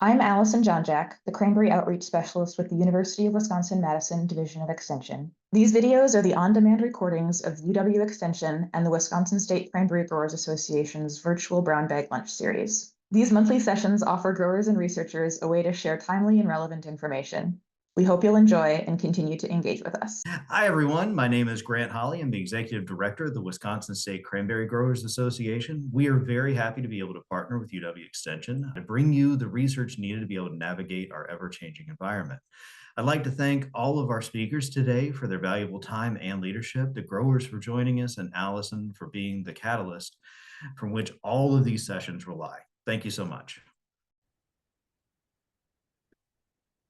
I'm Allison Johnjack, the Cranberry Outreach Specialist with the University of Wisconsin-Madison Division of Extension. These videos are the on-demand recordings of UW Extension and the Wisconsin State Cranberry Growers Association's virtual brown bag lunch series. These monthly sessions offer growers and researchers a way to share timely and relevant information. We hope you'll enjoy and continue to engage with us. Hi, everyone. My name is Grant Holly. I'm the Executive Director of the Wisconsin State Cranberry Growers Association. We are very happy to be able to partner with UW Extension to bring you the research needed to be able to navigate our ever-changing environment. I'd like to thank all of our speakers today for their valuable time and leadership, the growers for joining us, and Allison for being the catalyst from which all of these sessions rely. Thank you so much.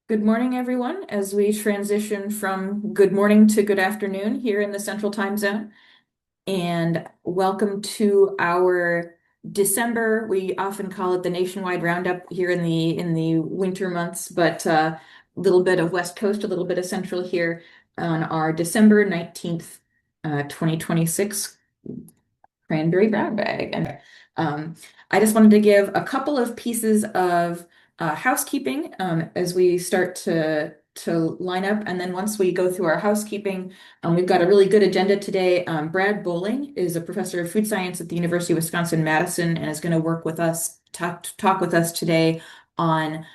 Good morning, everyone, as we transition from good morning to good afternoon here in the Central Time Zone. And welcome to our December, we often call it the nationwide roundup here in the winter months, but a little bit of West Coast, a little bit of Central here on our December 19th, 2026 Cranberry Brown Bag. And I just wanted to give a couple of pieces of housekeeping as we start to line up. And then once we go through our housekeeping, we've got a really good agenda today. Brad Bowling is a professor of food science at the University of Wisconsin-Madison and is going to work with us, talk with us today on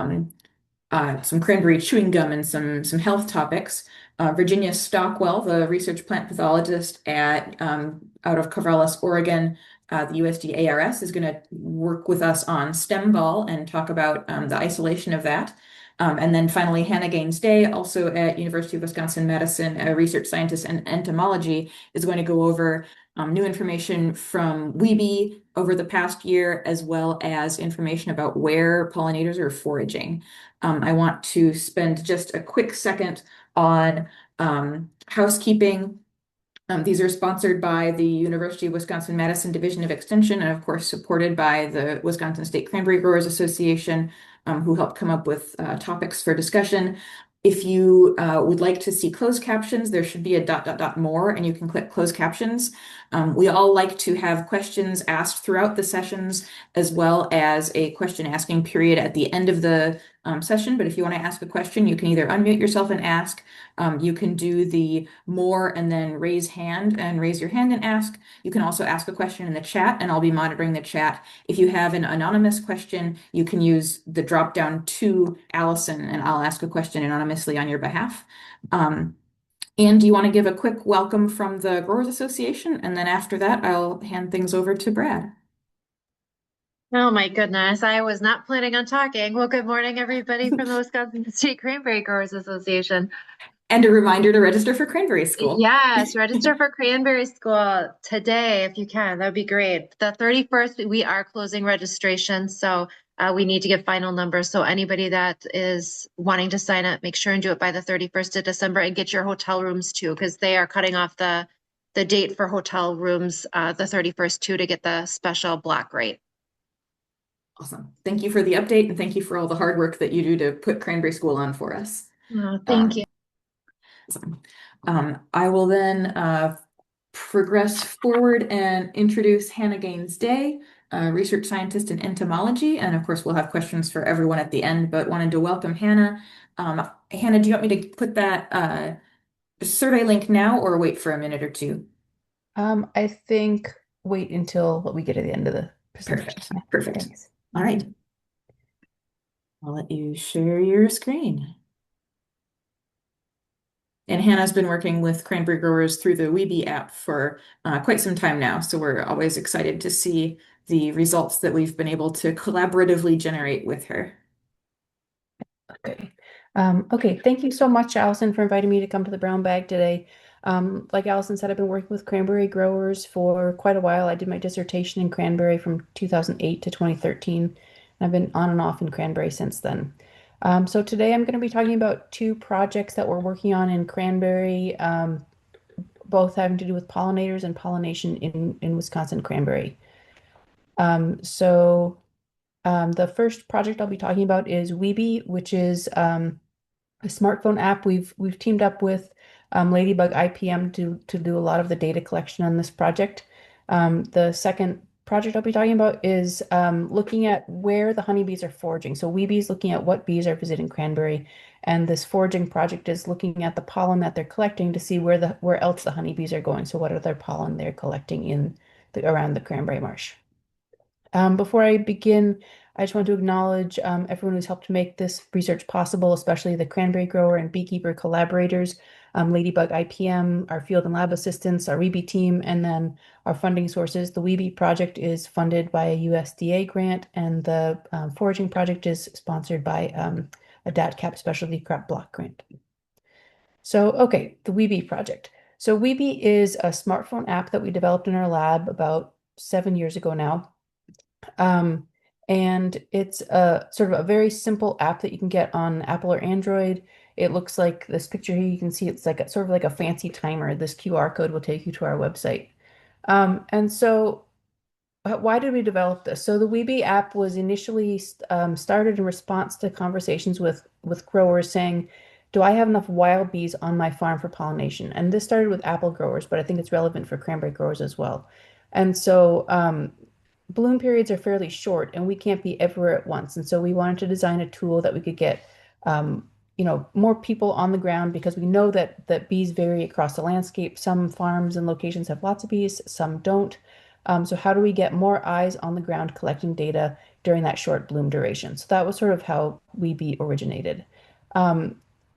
some cranberry chewing gum and some health topics. Virginia Stockwell, the research plant pathologist out of Corvallis, Oregon, the USD ARS, is going to work with us on stem gall and talk about the isolation of that. And then finally, Hannah Gaines-Day, also at University of Wisconsin-Madison, a research scientist in entomology, is going to go over new information from WiBee over the past year, as well as information about where pollinators are foraging. I want to spend just a quick second on housekeeping. These are sponsored by the University of Wisconsin-Madison Division of Extension and, of course, supported by the Wisconsin State Cranberry Growers Association, who helped come up with topics for discussion. If you would like to see closed captions, there should be a ... more, and you can click closed captions. We all like to have questions asked throughout the sessions, as well as a question asking period at the end of the session. But if you want to ask a question, you can either unmute yourself and ask. You can do the more and then raise your hand and ask. You can also ask a question in the chat, and I'll be monitoring the chat. If you have an anonymous question, you can use the drop down to Allison, and I'll ask a question anonymously on your behalf. And do you want to give a quick welcome from the Growers Association? And then after that, I'll hand things over to Brad. Oh my goodness, I was not planning on talking. Well, good morning, everybody from the Wisconsin State Cranberry Growers Association. And a reminder to register for Cranberry School. Yes, register for Cranberry School today if you can. That would be great. The 31st, we are closing registration, so we need to get final numbers. So anybody that is wanting to sign up, make sure and do it by the 31st of December and get your hotel rooms too, because they are cutting off the date for hotel rooms the 31st too to get the special block rate. Awesome. Thank you for the update, and thank you for all the hard work that you do to put Cranberry School on for us. Oh, thank you. I will then progress forward and introduce Hannah Gaines-Day, research scientist in entomology. And of course, we'll have questions for everyone at the end, but wanted to welcome Hannah. Hannah, do you want me to put that survey link now or wait for a minute or two? I think wait until we get to the end of the presentation. Perfect. Thanks. All right. I'll let you share your screen. And Hannah's been working with cranberry growers through the WiBee app for quite some time now. So we're always excited to see the results that we've been able to collaboratively generate with her. Okay. Okay. Thank you so much, Allison, for inviting me to come to the brown bag today. Like Allison said, I've been working with cranberry growers for quite a while. I did my dissertation in cranberry from 2008 to 2013. And I've been on and off in cranberry since then. So today I'm going to be talking about two projects that we're working on in cranberry, both having to do with pollinators and pollination in Wisconsin cranberry. The first project I'll be talking about is WiBee, which is a smartphone app. We've teamed up with Ladybug IPM to do a lot of the data collection on this project. The second project I'll be talking about is looking at where the honeybees are foraging. So WiBee is looking at what bees are visiting Cranberry, and this foraging project is looking at the pollen that they're collecting to see where else the honeybees are going. So what other pollen they're collecting around the Cranberry Marsh. Before I begin, I just want to acknowledge everyone who's helped make this research possible, especially the cranberry grower and beekeeper collaborators, Ladybug IPM, our field and lab assistants, our WiBee team, and then our funding sources. The WiBee project is funded by a USDA grant, and the foraging project is sponsored by a DATCAP specialty crop block grant. So, okay, the WiBee project. So WiBee is a smartphone app that we developed in our lab about 7 years ago now. And it's a sort of a very simple app that you can get on Apple or Android. It looks like this picture here. You can see it's like sort of like a fancy timer. This QR code will take you to our website. And so why did we develop this? So the WiBee app was initially started in response to conversations with growers saying, do I have enough wild bees on my farm for pollination? And this started with apple growers, but I think it's relevant for cranberry growers as well. And so bloom periods are fairly short and we can't be everywhere at once. And so we wanted to design a tool that we could get more people on the ground, because we know that bees vary across the landscape. Some farms and locations have lots of bees, some don't. So how do we get more eyes on the ground collecting data during that short bloom duration? So that was sort of how WiBee originated.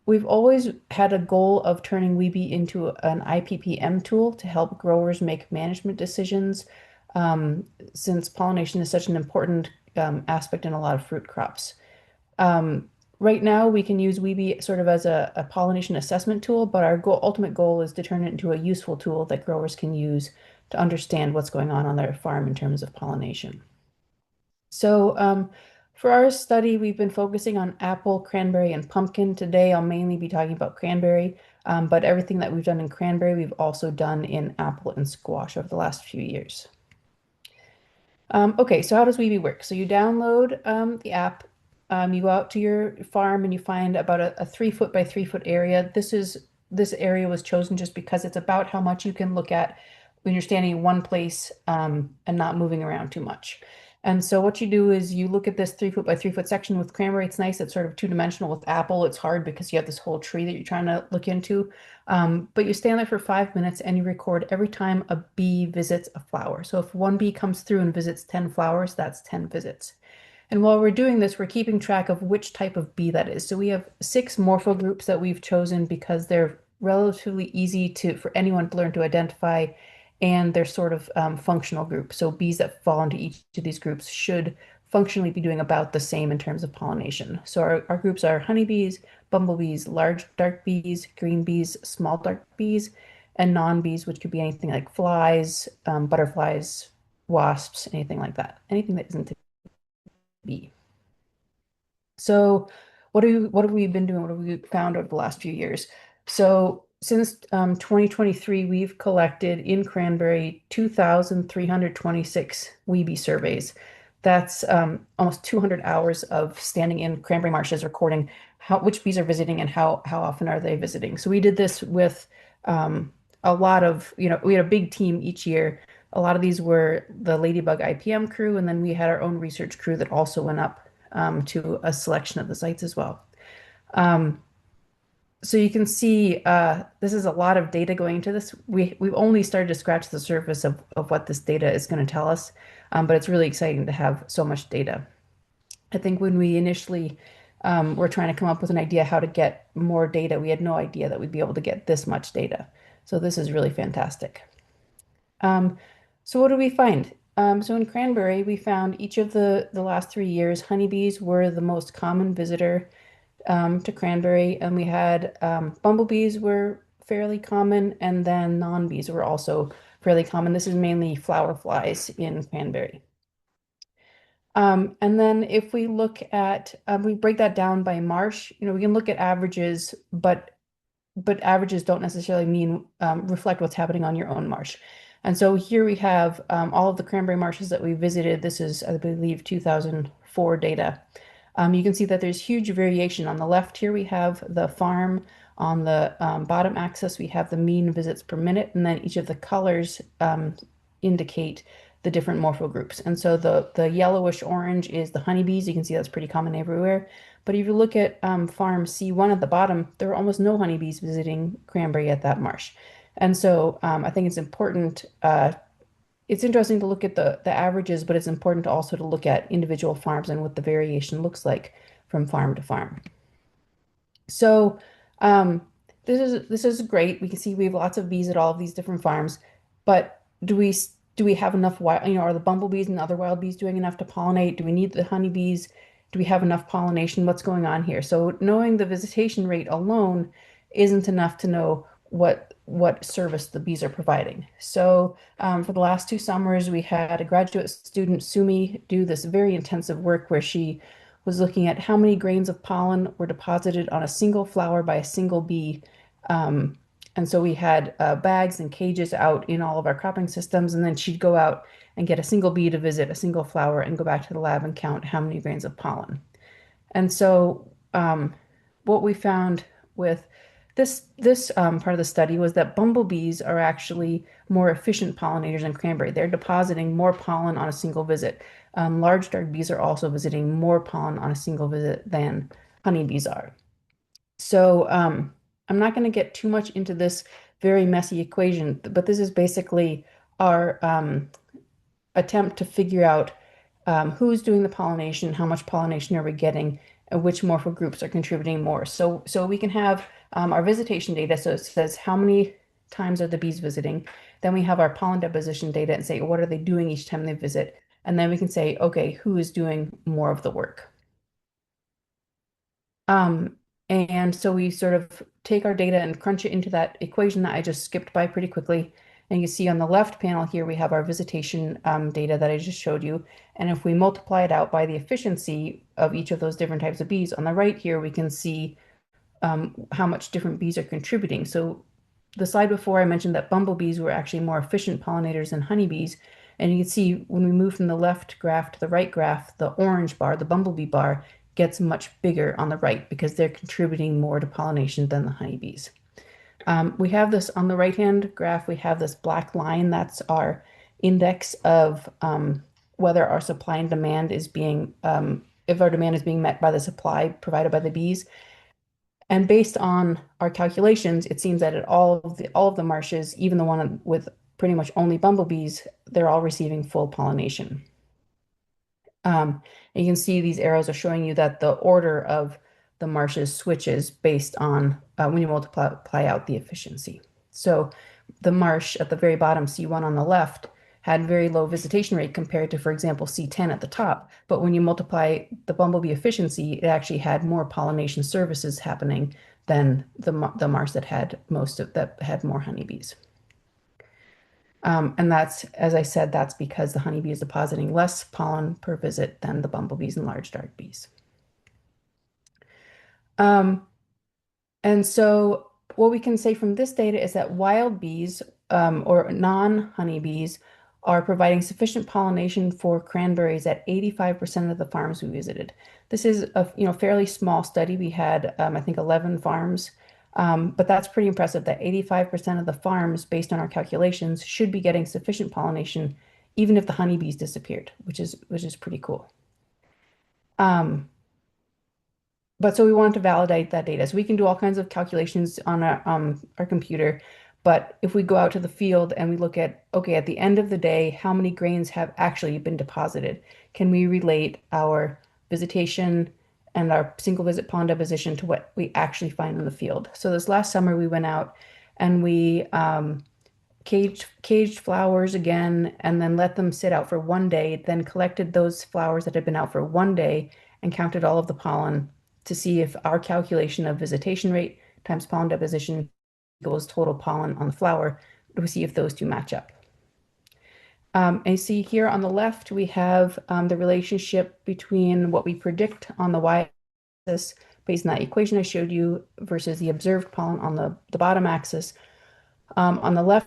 We've always had a goal of turning WiBee into an IPPM tool to help growers make management decisions, since pollination is such an important aspect in a lot of fruit crops. Right now, we can use WiBee sort of as a pollination assessment tool, but our ultimate goal is to turn it into a useful tool that growers can use to understand what's going on their farm in terms of pollination. So for our study, we've been focusing on apple, cranberry, and pumpkin. Today, I'll mainly be talking about cranberry, but everything that we've done in cranberry, we've also done in apple and squash over the last few years. Okay, so how does WiBee work? So you download the app, you go out to your farm and you find about a 3-foot by 3-foot area. This area was chosen just because it's about how much you can look at when you're standing in one place and not moving around too much. And so what you do is you look at this 3-foot by 3-foot section. With cranberry, it's nice. It's sort of two-dimensional. With apple, it's hard because you have this whole tree that you're trying to look into. But you stand there for 5 minutes and you record every time a bee visits a flower. So if one bee comes through and visits 10 flowers, that's 10 visits. And while we're doing this, we're keeping track of which type of bee that is. So we have 6 morpho groups that we've chosen because they're relatively easy for anyone to learn to identify, and they're sort of functional groups. So bees that fall into each of these groups should functionally be doing about the same in terms of pollination. So our groups are honeybees, bumblebees, large dark bees, green bees, small dark bees, and non-bees, which could be anything like flies, butterflies, wasps, anything like that. Anything that isn't a bee. So what have we been doing? What have we found over the last few years? So since 2023, we've collected in Cranberry 2,326 WiBee surveys. That's almost 200 hours of standing in cranberry marshes recording which bees are visiting and how often are they visiting. So we did this with a lot of, we had a big team each year. A lot of these were the Ladybug IPM crew, and then we had our own research crew that also went up to a selection of the sites as well. So you can see this is a lot of data going into this. We've only started to scratch the surface of what this data is going to tell us, but it's really exciting to have so much data. I think when we initially were trying to come up with an idea how to get more data, we had no idea that we'd be able to get this much data. So this is really fantastic. So what do we find? So in Cranberry, we found each of the last 3 years, honeybees were the most common visitor to Cranberry, and we had bumblebees were fairly common, and then non-bees were also fairly common. This is mainly flower flies in Cranberry. And then if we look at, we break that down by marsh, we can look at averages, but averages don't necessarily mean reflect what's happening on your own marsh. And so here we have all of the cranberry marshes that we visited. This is, I believe, 2004 data. You can see that there's huge variation. On the left here, we have the farm. On the bottom axis, we have the mean visits per minute, and then each of the colors indicate the different morphogroups. And so the yellowish orange is the honeybees. You can see that's pretty common everywhere. But if you look at farm C1 at the bottom, there are almost no honeybees visiting cranberry at that marsh. And so I think it's important. It's interesting to look at the averages, but it's important also to look at individual farms and what the variation looks like from farm to farm. So this is great. We can see we have lots of bees at all of these different farms, but do we have enough are the bumblebees and other wild bees doing enough to pollinate? Do we need the honeybees? Do we have enough pollination? What's going on here? So knowing the visitation rate alone isn't enough to know what service the bees are providing. So for the last 2 summers, we had a graduate student, Sumi, do this very intensive work where she was looking at how many grains of pollen were deposited on a single flower by a single bee. And so we had bags and cages out in all of our cropping systems, and then she'd go out and get a single bee to visit a single flower and go back to the lab and count how many grains of pollen. And so what we found with this part of the study was that bumblebees are actually more efficient pollinators than cranberry. They're depositing more pollen on a single visit. Large dark bees are also visiting more pollen on a single visit than honeybees are. So I'm not going to get too much into this very messy equation, but this is basically our attempt to figure out who's doing the pollination, how much pollination are we getting, and which morphogroups are contributing more. So we can have our visitation data. So it says how many times are the bees visiting. Then we have our pollen deposition data and say, what are they doing each time they visit? And then we can say, okay, who is doing more of the work? And so we sort of take our data and crunch it into that equation that I just skipped by pretty quickly. And you see on the left panel here, we have our visitation data that I just showed you. And if we multiply it out by the efficiency of each of those different types of bees, on the right here, we can see how much different bees are contributing. So the slide before I mentioned that bumblebees were actually more efficient pollinators than honeybees. And you can see when we move from the left graph to the right graph, the orange bar, the bumblebee bar, gets much bigger on the right because they're contributing more to pollination than the honeybees. We have this on the right-hand graph, we have this black line. That's our index of whether our supply and demand is being, if our demand is being met by the supply provided by the bees. And based on our calculations, it seems that at all of the marshes, even the one with pretty much only bumblebees, they're all receiving full pollination. And you can see these arrows are showing you that the order of the marshes switches based on when you multiply out the efficiency. So the marsh at the very bottom, C1 on the left, had very low visitation rate compared to, for example, C10 at the top. But when you multiply the bumblebee efficiency, it actually had more pollination services happening than the marsh that had more honeybees. And that's, as I said, that's because the honeybee is depositing less pollen per visit than the bumblebees and large dark bees. And so what we can say from this data is that wild bees or non-honeybees are providing sufficient pollination for cranberries at 85% of the farms we visited. This is a fairly small study. We had, I think, 11 farms. But that's pretty impressive that 85% of the farms, based on our calculations, should be getting sufficient pollination, even if the honeybees disappeared, which is pretty cool. But so we want to validate that data. So we can do all kinds of calculations on our computer. But if we go out to the field and we look at, okay, at the end of the day, how many grains have actually been deposited? Can we relate our visitation and our single visit pollen deposition to what we actually find in the field? So this last summer we went out and we caged flowers again and then let them sit out for 1 day, then collected those flowers that had been out for 1 day and counted all of the pollen to see if our calculation of visitation rate times pollen deposition equals total pollen on the flower, to see if those two match up. And you see here on the left, we have the relationship between what we predict on the y-axis based on that equation I showed you versus the observed pollen on the bottom axis. On the left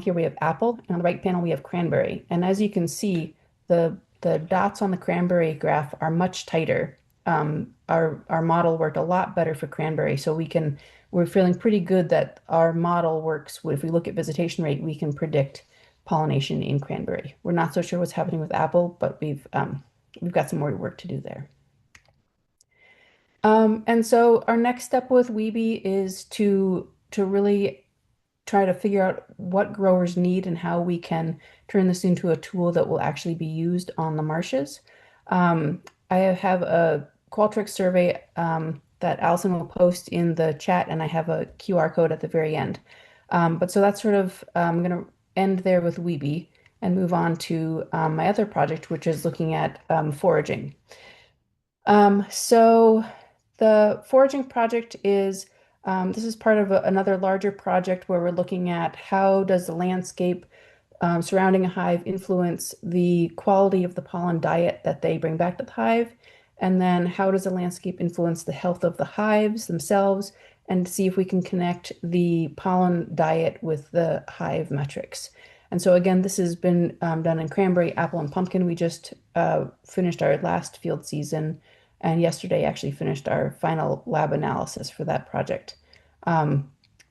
here we have apple, and on the right panel we have cranberry. And as you can see, the dots on the cranberry graph are much tighter. Our model worked a lot better for cranberry, so we're feeling pretty good that our model works. If we look at visitation rate, we can predict pollination in cranberry. We're not so sure what's happening with apple, but we've got some more work to do there. And so our next step with WiBee is to really try to figure out what growers need and how we can turn this into a tool that will actually be used on the marshes. I have a Qualtrics survey that Allison will post in the chat, and I have a QR code at the very end. But so that's sort of, I'm going to end there with WiBee and move on to my other project, which is looking at foraging. So the foraging project is, this is part of another larger project where we're looking at how does the landscape surrounding a hive influence the quality of the pollen diet that they bring back to the hive, and then how does the landscape influence the health of the hives themselves, and see if we can connect the pollen diet with the hive metrics. And so again, this has been done in cranberry, apple, and pumpkin. We just finished our last field season, and yesterday actually finished our final lab analysis for that project.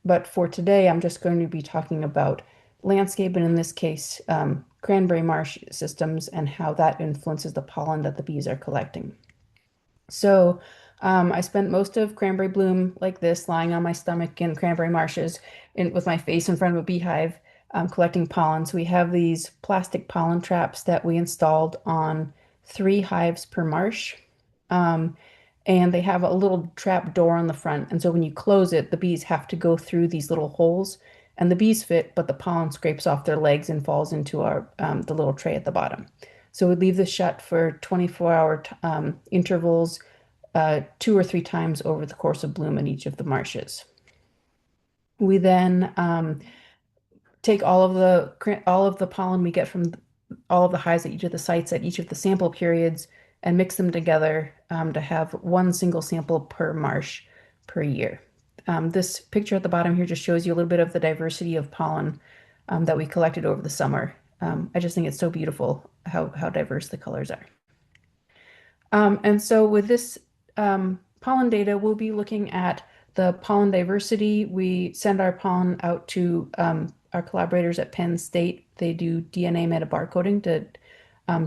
But for today, I'm just going to be talking about landscape, and in this case, cranberry marsh systems and how that influences the pollen that the bees are collecting. So I spent most of cranberry bloom like this, lying on my stomach in cranberry marshes with my face in front of a beehive, collecting pollen. So we have these plastic pollen traps that we installed on 3 hives per marsh. And they have a little trap door on the front. And so when you close it, the bees have to go through these little holes, and the bees fit, but the pollen scrapes off their legs and falls into our the little tray at the bottom. So we leave this shut for 24-hour intervals, 2 or 3 times over the course of bloom in each of the marshes. We then take all of the pollen we get from all of the hives at each of the sites at each of the sample periods and mix them together to have 1 single sample per marsh per year. This picture at the bottom here just shows you a little bit of the diversity of pollen that we collected over the summer. I just think it's so beautiful how diverse the colors are. And so with this pollen data, we'll be looking at the pollen diversity. We send our pollen out to our collaborators at Penn State. They do DNA metabarcoding to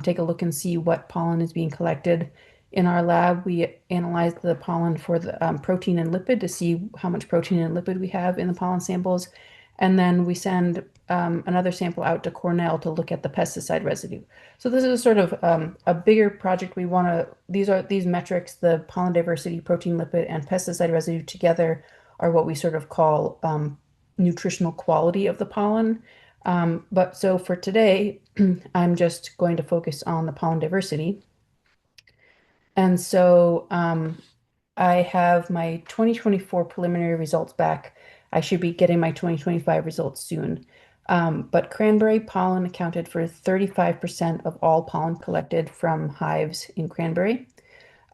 take a look and see what pollen is being collected. In our lab, we analyze the pollen for the protein and lipid to see how much protein and lipid we have in the pollen samples. And then we send another sample out to Cornell to look at the pesticide residue. So this is sort of a bigger project. We want to, these metrics, the pollen diversity, protein, lipid, and pesticide residue together are what we sort of call nutritional quality of the pollen. But so for today, I'm just going to focus on the pollen diversity. And so I have my 2024 preliminary results back. I should be getting my 2025 results soon. But cranberry pollen accounted for 35% of all pollen collected from hives in cranberry.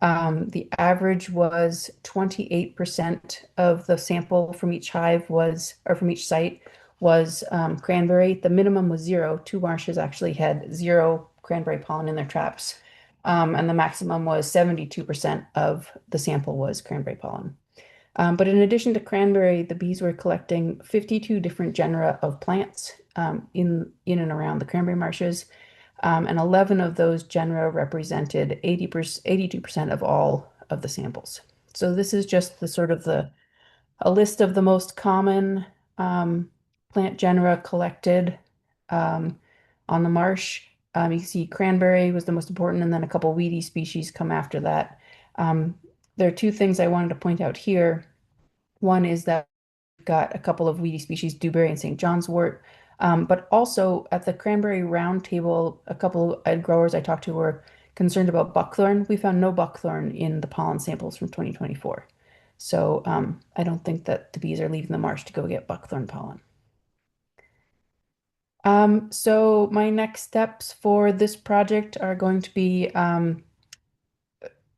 The average was 28% of the sample from each hive was, or from each site was cranberry. The minimum was 0. 2 marshes actually had 0 cranberry pollen in their traps. And the maximum was 72% of the sample was cranberry pollen. But in addition to cranberry, the bees were collecting 52 different genera of plants in and around the cranberry marshes. And 11 of those genera represented 82% of all of the samples. So this is just the sort of a list of the most common plant genera collected on the marsh. You can see cranberry was the most important, and then a couple weedy species come after that. There are 2 things I wanted to point out here. One is that we've got a couple of weedy species, dewberry and St. John's wort, but also at the cranberry roundtable, a couple of growers I talked to were concerned about buckthorn. We found no buckthorn in the pollen samples from 2024. So I don't think that the bees are leaving the marsh to go get buckthorn pollen. So my next steps for this project are going to be,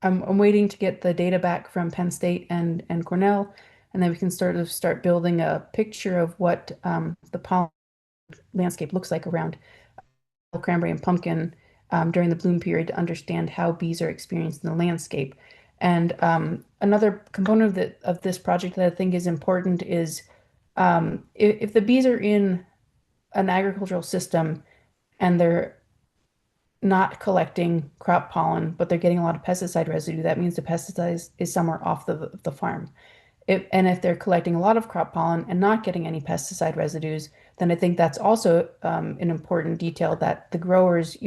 I'm waiting to get the data back from Penn State and Cornell, and then we can start building a picture of what the pollen landscape looks like around cranberry and pumpkin during the bloom period to understand how bees are experiencing the landscape. And another component of this project that I think is important is if the bees are in an agricultural system and they're not collecting crop pollen, but they're getting a lot of pesticide residue, that means the pesticide is somewhere off the farm. If they're collecting a lot of crop pollen and not getting any pesticide residues, then I think that's also an important detail that the growers,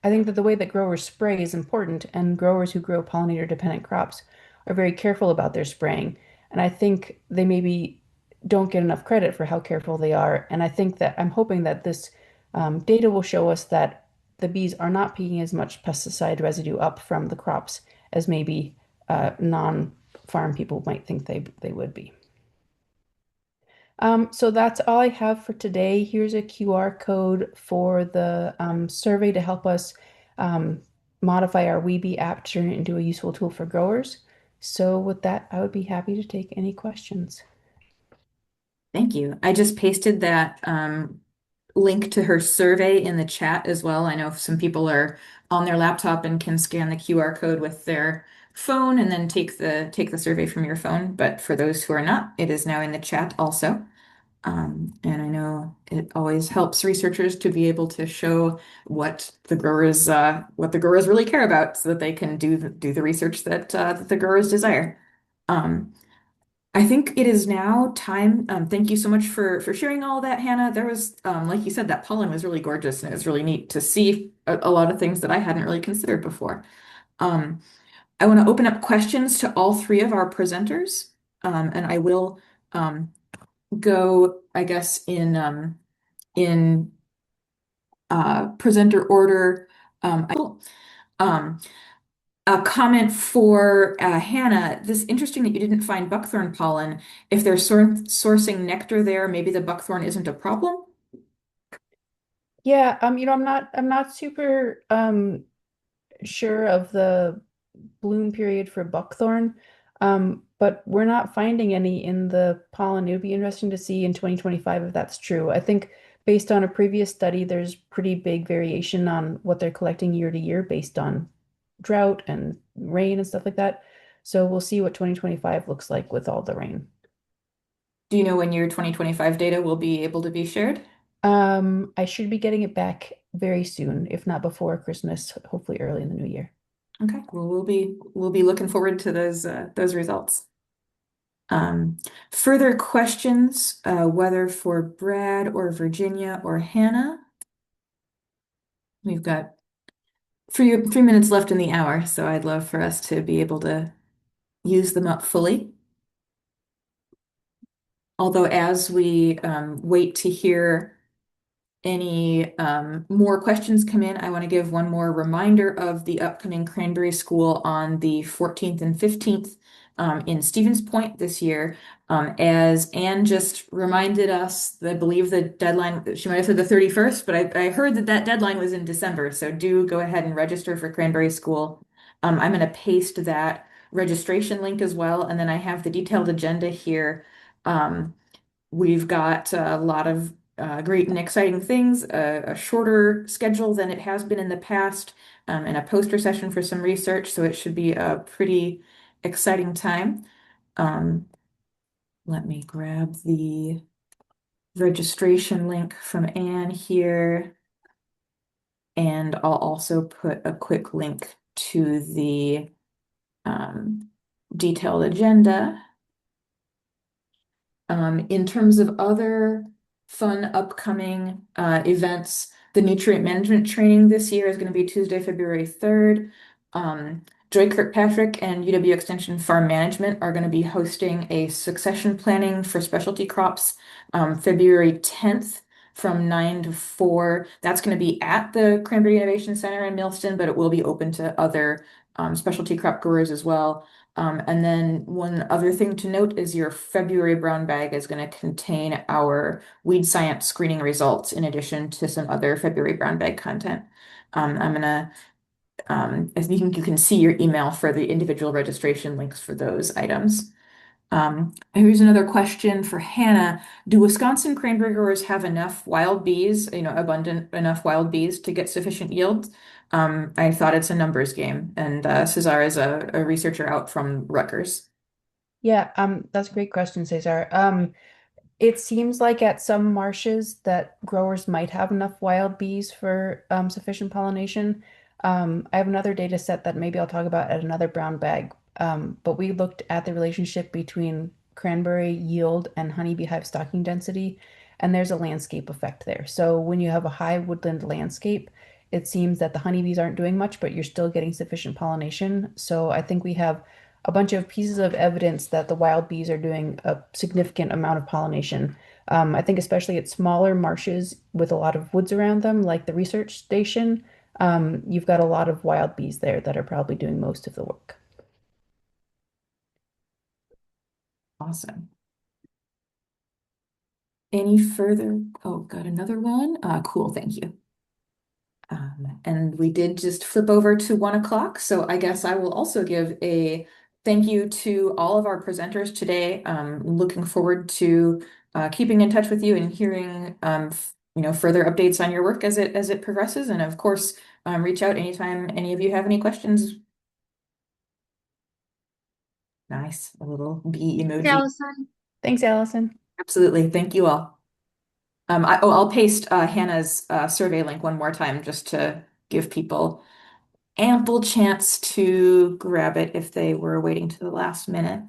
I think that the way that growers spray is important, and growers who grow pollinator dependent crops are very careful about their spraying. And I think they maybe don't get enough credit for how careful they are. And I think that I'm hoping that this data will show us that the bees are not picking as much pesticide residue up from the crops as maybe non-farm people might think they would be. So that's all I have for today. Here's a QR code for the survey to help us modify our WiBee app to turn it into a useful tool for growers. So with that, I would be happy to take any questions. Thank you. I just pasted that link to her survey in the chat as well. I know some people are on their laptop and can scan the QR code with their phone and then take the survey from your phone. But for those who are not, it is now in the chat also. And I know it always helps researchers to be able to show what the growers really care about, so that they can do the research that the growers desire. I think it is now time. Thank you so much for sharing all that, Hannah. There was, like you said, that pollen was really gorgeous, and it was really neat to see a lot of things that I hadn't really considered before. I want to open up questions to all three of our presenters, and I will go, I guess, in presenter order. A comment for Hannah. This interesting that you didn't find buckthorn pollen. If they're sourcing nectar there, maybe the buckthorn isn't a problem. Yeah, I'm not super sure of the bloom period for buckthorn, but we're not finding any in the pollen. It would be interesting to see in 2025 if that's true. I think based on a previous study, there's pretty big variation on what they're collecting year to year based on drought and rain and stuff like that. So we'll see what 2025 looks like with all the rain. Do you know when your 2025 data will be able to be shared? I should be getting it back very soon, if not before Christmas, hopefully early in the new year. Okay, well, we'll be looking forward to those results. Further questions, whether for Brad or Virginia or Hannah? We've got 3 minutes left in the hour, so I'd love for us to be able to use them up fully. Although as we wait to hear any more questions come in, I want to give one more reminder of the upcoming Cranberry School on the 14th and 15th in Stevens Point this year. As Anne just reminded us, I believe the deadline, she might have said the 31st, but I heard that deadline was in December. So do go ahead and register for Cranberry School. I'm going to paste that registration link as well. And then I have the detailed agenda here. We've got a lot of great and exciting things, a shorter schedule than it has been in the past, and a poster session for some research. So it should be a pretty exciting time. Let me grab the registration link from Anne here. And I'll also put a quick link to the detailed agenda. In terms of other fun upcoming events, the nutrient management training this year is going to be Tuesday, February 3rd. Joy Kirkpatrick and UW Extension Farm Management are going to be hosting a succession planning for specialty crops February 10th from 9 to 4. That's going to be at the Cranberry Innovation Center in Millston, but it will be open to other specialty crop growers as well. And then one other thing to note is your February brown bag is going to contain our weed science screening results in addition to some other February brown bag content. I'm going to, I think you can see your email for the individual registration links for those items. Here's another question for Hannah. Do Wisconsin cranberry growers have enough wild bees, abundant enough wild bees to get sufficient yield? I thought it's a numbers game, and Cesar is a researcher out from Rutgers. Yeah, that's a great question, Cesar. It seems like at some marshes that growers might have enough wild bees for sufficient pollination. I have another data set that maybe I'll talk about at another brown bag. But we looked at the relationship between cranberry yield and honeybee hive stocking density, and there's a landscape effect there. So when you have a high woodland landscape, it seems that the honeybees aren't doing much, but you're still getting sufficient pollination. So I think we have a bunch of pieces of evidence that the wild bees are doing a significant amount of pollination. I think especially at smaller marshes with a lot of woods around them, like the research station, you've got a lot of wild bees there that are probably doing most of the work. Awesome. Any further? Oh, got another one. Cool, thank you. And we did just flip over to 1 o'clock, so I guess I will also give a thank you to all of our presenters today. Looking forward to keeping in touch with you and hearing further updates on your work as it progresses, and of course, reach out anytime any of you have any questions. Nice, a little bee emoji. Allison. Thanks, Allison. Absolutely, thank you all. I'll paste Hannah's survey link one more time just to give people ample chance to grab it if they were waiting to the last minute.